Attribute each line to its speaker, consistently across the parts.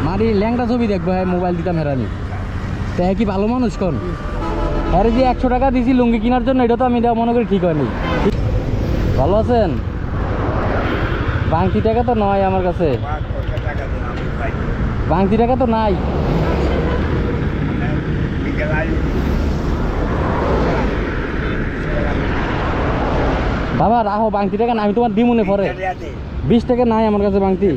Speaker 1: মারি ল্যাংটা ছবি দেখবো, হ্যাঁ মোবাইল দিতাম হেরানি। তো হ্যাঁ কি ভালো মানুষ কোন? হ্যাঁ যে 100 টাকা দিছি লুঙ্গি কেনার জন্য, এটা তো আমি দেওয়া মনে করি ঠিক হয়নি। ভালো আছেন? বাংতি টাকা তো নয় আমার কাছে, বাংতি টাকা তো নাই। বাবা রাহো, বাংতি টাকা না, আমি তোমার দিমুনে পরে। 20 টাকা নাই আমার কাছে বাংতি।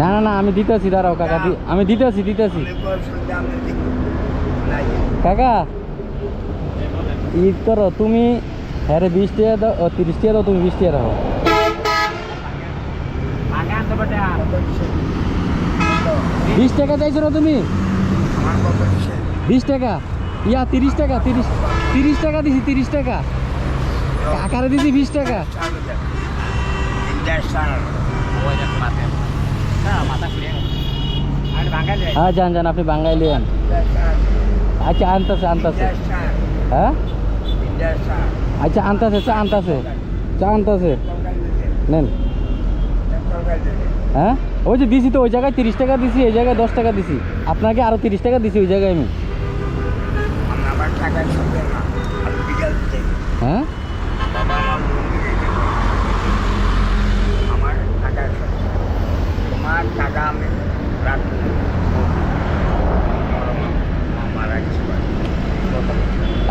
Speaker 1: না না না, আমি দিতেছি, দাঁড়াও কাকা, আমি দিতেছি। কাকা ঈদ করো তুমি, হ্যাঁ 20 টাকা দাও, 30 টাকা দাও, তুমি 20 টাকা রাখো। 20 টাকা চাইছো না তুমি? 20 টাকা, ইয়া 30 টাকা, 30 টাকা দিছি, 30 টাকা কাকারে দিছি, 20 টাকা। হ্যাঁ যান যান, আপনি বাঙ্গাই লিয়ান। আচ্ছা আনতেছে হ্যাঁ, আচ্ছা আনতেছে নেন। হ্যাঁ ওই যে দিছি তো, ওই জায়গায় 30 টাকা দিছি, এই জায়গায় 10 টাকা দিছি, আপনাকে আরো 30 টাকা দিছি ওই জায়গায় আমি। হ্যাঁ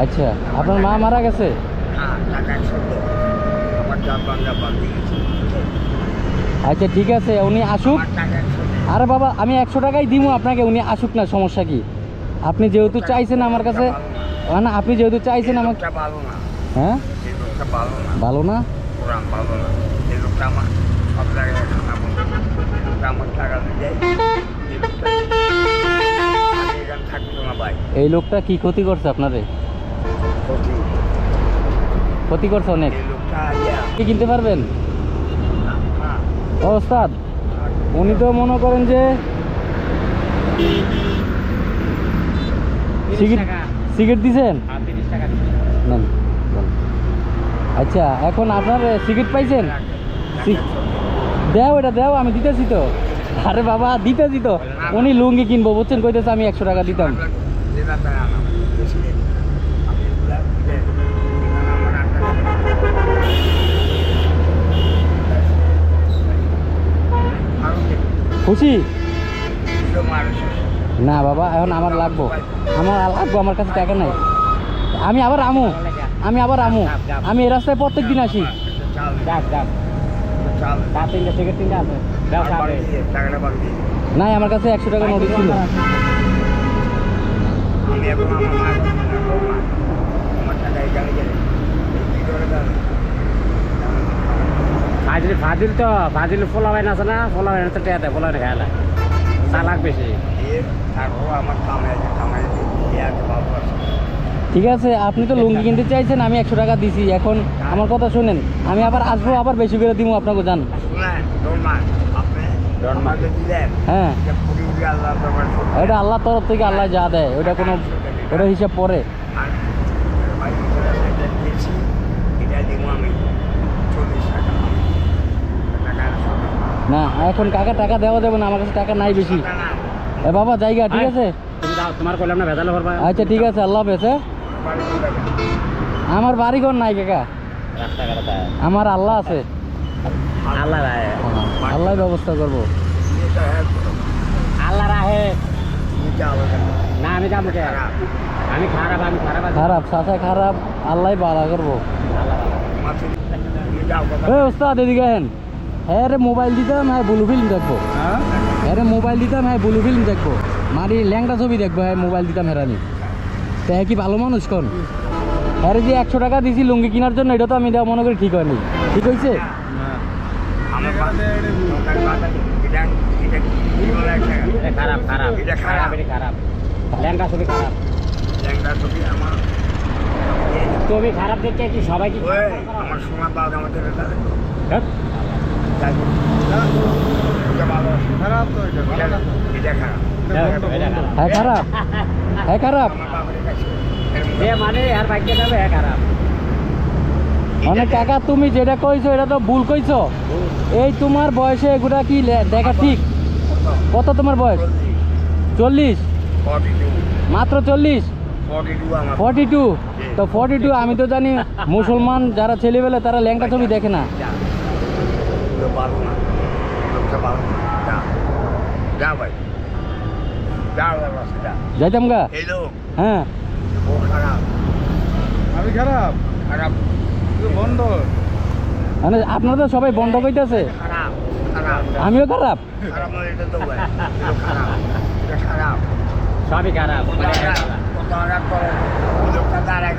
Speaker 1: আচ্ছা, আপনার মা মারা গেছে? আচ্ছা ঠিক আছে, উনি আসুক। আরে বাবা আমি 100 টাকাই দিব আপনাকে, উনি আসুক না, সমস্যা কি? আপনি যেহেতু চাইছেন আমার কাছে, না আপনি যেহেতু চাইছেন আমাকে। হ্যাঁ ভালো না, এই লোকটা কি ক্ষতি করছে আপনারে? ক্ষতি করছে অনেক। কি কিনতে পারবেন? ও ওস্তাদ, উনি তো মনে করেন যে সিগারেট দিছেন। আচ্ছা এখন আপনার সিগারেট পাইছেন? দেও, এটা দেও, আমি দিতেছি তো। আরে বাবা দিতেছি তো, উনি লুঙ্গি কিনবো বুঝছেন, কইতেছে আমি 100 টাকা দিতাম। খুশি না বাবা, এখন আমার লাগবো, আমার কাছে টাকা নাই। আমি আবার আমু, আমি এই রাস্তায় প্রত্যেক দিন আসি। নাই আমার কাছে 100 টাকা নোট ছিল। ফাজিল ফোলা বাইন আছে না, ফোলা বাইন তো টেয়াতে ফোলা খেয়া না, চালাক বেশি। ঠিক আছে, আপনি তো লুঙ্গি কিনতে চাইছেন, আমি 100 টাকা দিছি। এখন আমার কথা শুনেন, আমি আবার আসবো, আবার বেশি করে দিব আপনাকে, জান। হ্যাঁ এটা আল্লাহর তরফ থেকে, আল্লাহ যা দেয় ওটা কোনো, ওটা হিসাব পরে। না এখন কাকা টাকা দেওয়া যাবে না, আমার কাছে টাকা নাই বেশি। এ বাবা জায়গা ঠিক আছে,
Speaker 2: তোমার কইলাম না ভেজাল করবা।
Speaker 1: আচ্ছা ঠিক আছে, আল্লাহ হাফেজ। আমার বাড়িঘর নাই কাকা, আমার আল্লাহ আছে, আল্লাহ ব্যবস্থা করবো।
Speaker 2: আল্লাহ রাহে না, আমি যাবো, আমি খারাপ
Speaker 1: চাচা খারাপ, আল্লাহ বাড়া করবো। ওস্তাদ এদিকে আহেন। হ্যাঁ রে মোবাইল দিতাম, হ্যাঁ ব্লু ফিল্ম দেখবো। হ্যাঁ রে মোবাইল দিতাম, হ্যাঁ ব্লু ফিল্ম দেখবো, মারি ল্যাংটা ছবি দেখবো, হ্যাঁ মোবাইল দিতাম হেরানি। তো হ্যাঁ কি ভালো মানুষ কোন? হ্যাঁ যে 100 টাকা দিছি লুঙ্গি কেনার জন্য, এটা তো আমি দেওয়া মনে করি ঠিক হয়নি। ঠিক হয়েছে?
Speaker 2: তুমি খারাপ দেখতে কি সবাই কি
Speaker 3: আমার সোনা বাদ আমাদের খারাপ তো এটা ভালো না তো।
Speaker 2: এটা খারাপ।
Speaker 1: হ্যাঁ খারাপ, হ্যাঁ খারাপ।
Speaker 2: যে মানে আর ভাগ্যে যাবে হ্যাঁ খারাপ।
Speaker 1: মানে কাকা তুমি যেটা কইছো এটা তো ভুল কইছো। এই তোমার বয়সে এগুলা কি দেখা ঠিক? কত তোমার বয়স? 40? মাত্র 40? 42? তো 42 আমি তো জানি মুসলমান যারা ছেলেবেলা তারা ল্যাংটা ছবি দেখে না। যাইতাম গা? হ্যাঁ
Speaker 3: আমি খারাপ তুই বন্ধ
Speaker 1: মানে আপনারা তো সবাই বন্ধ কইতাছে, আমিও খারাপ।
Speaker 2: সবই খারাপ মানে
Speaker 3: খারাপ
Speaker 2: দাঁড়ায়